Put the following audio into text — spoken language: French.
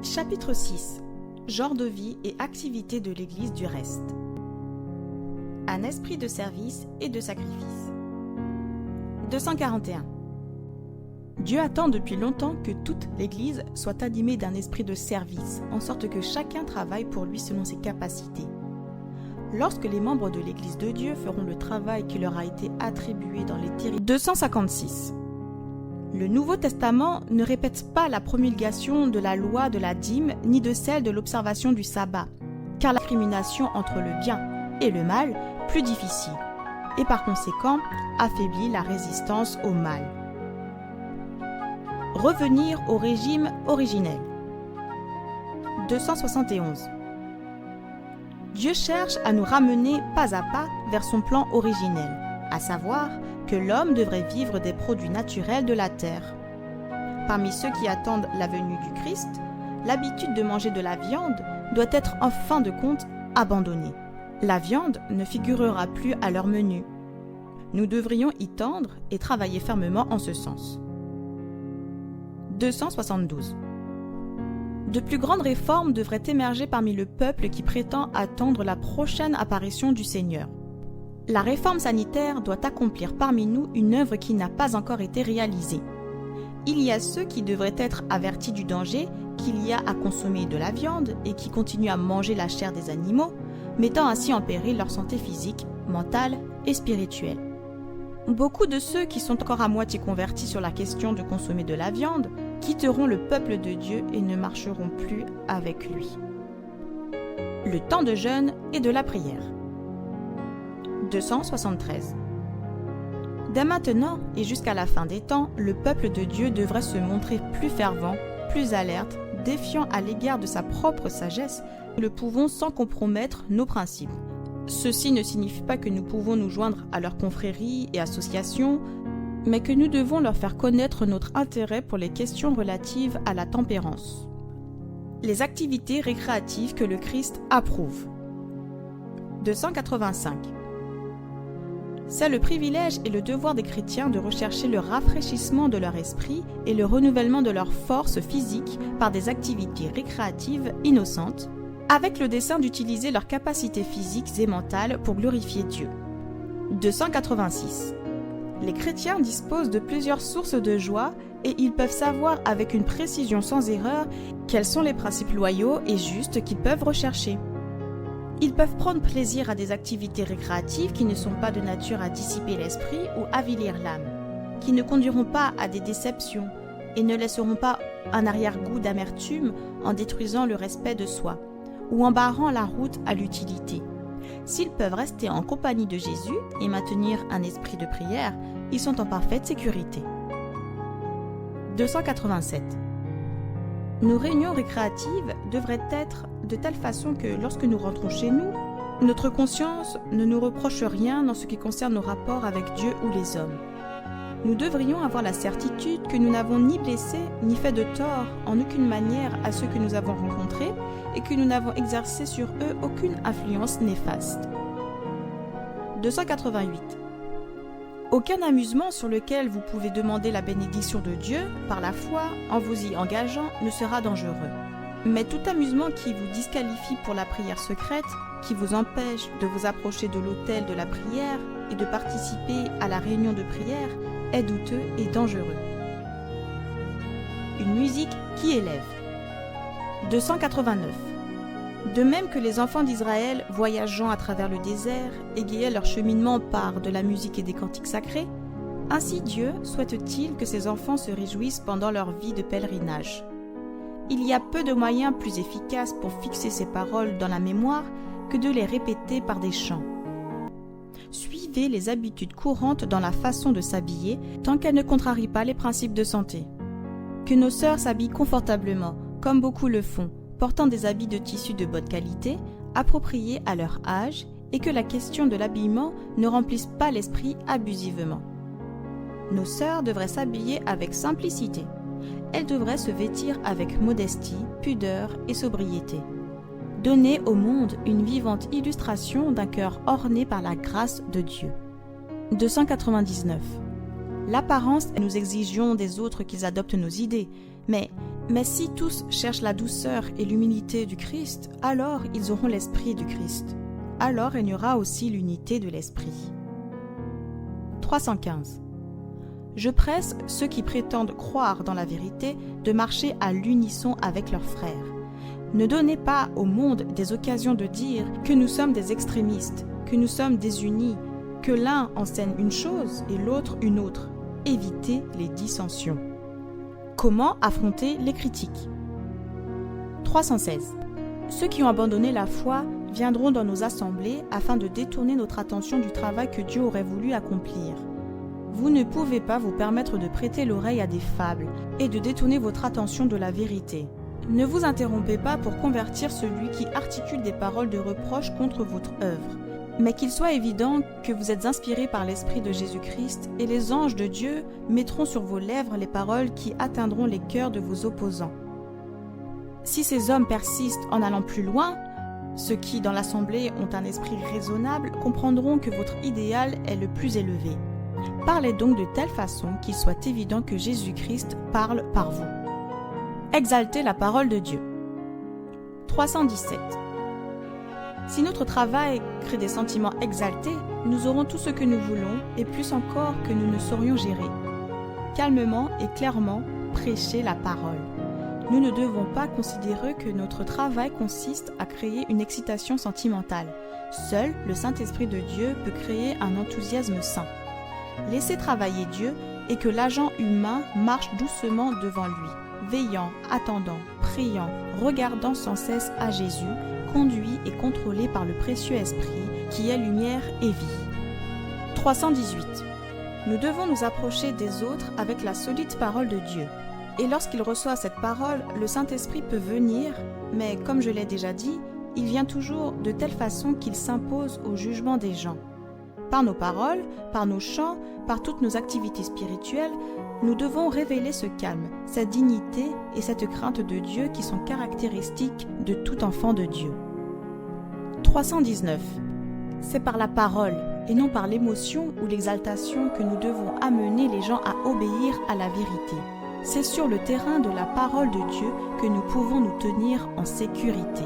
Chapitre 6. Genre de vie et activité de l'Église du reste. Un esprit de service et de sacrifice. 241. Dieu attend depuis longtemps que toute l'Église soit animée d'un esprit de service, en sorte que chacun travaille pour lui selon ses capacités. Lorsque les membres de l'Église de Dieu feront le travail qui leur a été attribué dans les territoires. 256. Le Nouveau Testament ne répète pas la promulgation de la loi de la dîme ni de celle de l'observation du sabbat, car la discrimination entre le bien et le mal plus difficile, et par conséquent affaiblit la résistance au mal. Revenir au régime originel. 271. Dieu cherche à nous ramener pas à pas vers son plan originel, à savoir que l'homme devrait vivre des produits naturels de la terre. Parmi ceux qui attendent la venue du Christ, l'habitude de manger de la viande doit être en fin de compte abandonnée. La viande ne figurera plus à leur menu. Nous devrions y tendre et travailler fermement en ce sens. 272. De plus grandes réformes devraient émerger parmi le peuple qui prétend attendre la prochaine apparition du Seigneur. La réforme sanitaire doit accomplir parmi nous une œuvre qui n'a pas encore été réalisée. Il y a ceux qui devraient être avertis du danger qu'il y a à consommer de la viande et qui continuent à manger la chair des animaux, mettant ainsi en péril leur santé physique, mentale et spirituelle. Beaucoup de ceux qui sont encore à moitié convertis sur la question de consommer de la viande quitteront le peuple de Dieu et ne marcheront plus avec lui. Le temps de jeûne et de la prière. 273. Dès maintenant et jusqu'à la fin des temps, le peuple de Dieu devrait se montrer plus fervent, plus alerte, défiant à l'égard de sa propre sagesse. Nous le pouvons sans compromettre nos principes. Ceci ne signifie pas que nous pouvons nous joindre à leurs confréries et associations, mais que nous devons leur faire connaître notre intérêt pour les questions relatives à la tempérance. Les activités récréatives que le Christ approuve. 285. C'est le privilège et le devoir des chrétiens de rechercher le rafraîchissement de leur esprit et le renouvellement de leur force physique par des activités récréatives innocentes, avec le dessein d'utiliser leurs capacités physiques et mentales pour glorifier Dieu. 286. Les chrétiens disposent de plusieurs sources de joie et ils peuvent savoir avec une précision sans erreur quels sont les principes loyaux et justes qu'ils peuvent rechercher. Ils peuvent prendre plaisir à des activités récréatives qui ne sont pas de nature à dissiper l'esprit ou avilir l'âme, qui ne conduiront pas à des déceptions et ne laisseront pas un arrière-goût d'amertume en détruisant le respect de soi ou en barrant la route à l'utilité. S'ils peuvent rester en compagnie de Jésus et maintenir un esprit de prière, ils sont en parfaite sécurité. 287. Nos réunions récréatives devraient être de telle façon que lorsque nous rentrons chez nous, notre conscience ne nous reproche rien dans ce qui concerne nos rapports avec Dieu ou les hommes. Nous devrions avoir la certitude que nous n'avons ni blessé ni fait de tort en aucune manière à ceux que nous avons rencontrés et que nous n'avons exercé sur eux aucune influence néfaste. 288. Aucun amusement sur lequel vous pouvez demander la bénédiction de Dieu par la foi en vous y engageant ne sera dangereux. Mais tout amusement qui vous disqualifie pour la prière secrète, qui vous empêche de vous approcher de l'autel de la prière et de participer à la réunion de prière est douteux et dangereux. Une musique qui élève. 289. De même que les enfants d'Israël, voyageant à travers le désert, égayaient leur cheminement par de la musique et des cantiques sacrés, ainsi Dieu souhaite-t-il que ses enfants se réjouissent pendant leur vie de pèlerinage. Il y a peu de moyens plus efficaces pour fixer ces paroles dans la mémoire que de les répéter par des chants. Suivez les habitudes courantes dans la façon de s'habiller tant qu'elles ne contrarient pas les principes de santé. Que nos sœurs s'habillent confortablement, comme beaucoup le font, portant des habits de tissu de bonne qualité, appropriés à leur âge, et que la question de l'habillement ne remplisse pas l'esprit abusivement. Nos sœurs devraient s'habiller avec simplicité. Elles devraient se vêtir avec modestie, pudeur et sobriété. Donner au monde une vivante illustration d'un cœur orné par la grâce de Dieu. 299. L'apparence, nous exigeons des autres qu'ils adoptent nos idées, mais Mais si tous cherchent la douceur et l'humilité du Christ, alors ils auront l'esprit du Christ. Alors régnera aussi l'unité de l'esprit. 315. Je presse ceux qui prétendent croire dans la vérité de marcher à l'unisson avec leurs frères. Ne donnez pas au monde des occasions de dire que nous sommes des extrémistes, que nous sommes désunis, que l'un enseigne une chose et l'autre une autre. Évitez les dissensions. Comment affronter les critiques? 316. Ceux qui ont abandonné la foi viendront dans nos assemblées afin de détourner notre attention du travail que Dieu aurait voulu accomplir. Vous ne pouvez pas vous permettre de prêter l'oreille à des fables et de détourner votre attention de la vérité. Ne vous interrompez pas pour convertir celui qui articule des paroles de reproche contre votre œuvre, mais qu'il soit évident que vous êtes inspiré par l'Esprit de Jésus-Christ et les anges de Dieu mettront sur vos lèvres les paroles qui atteindront les cœurs de vos opposants. Si ces hommes persistent en allant plus loin, ceux qui, dans l'assemblée, ont un esprit raisonnable comprendront que votre idéal est le plus élevé. Parlez donc de telle façon qu'il soit évident que Jésus-Christ parle par vous. Exaltez la parole de Dieu. 317. Si notre travail crée des sentiments exaltés, nous aurons tout ce que nous voulons et plus encore que nous ne saurions gérer. Calmement et clairement, prêchez la parole. Nous ne devons pas considérer que notre travail consiste à créer une excitation sentimentale. Seul le Saint-Esprit de Dieu peut créer un enthousiasme saint. Laissez travailler Dieu et que l'agent humain marche doucement devant lui, veillant, attendant, priant, regardant sans cesse à Jésus, conduit et contrôlé par le précieux Esprit qui est lumière et vie. 318. Nous devons nous approcher des autres avec la solide parole de Dieu. Et lorsqu'il reçoit cette parole, le Saint-Esprit peut venir, mais comme je l'ai déjà dit, il vient toujours de telle façon qu'il s'impose au jugement des gens. Par nos paroles, par nos chants, par toutes nos activités spirituelles, nous devons révéler ce calme, cette dignité et cette crainte de Dieu qui sont caractéristiques de tout enfant de Dieu. 319. C'est par la parole et non par l'émotion ou l'exaltation que nous devons amener les gens à obéir à la vérité. C'est sur le terrain de la parole de Dieu que nous pouvons nous tenir en sécurité.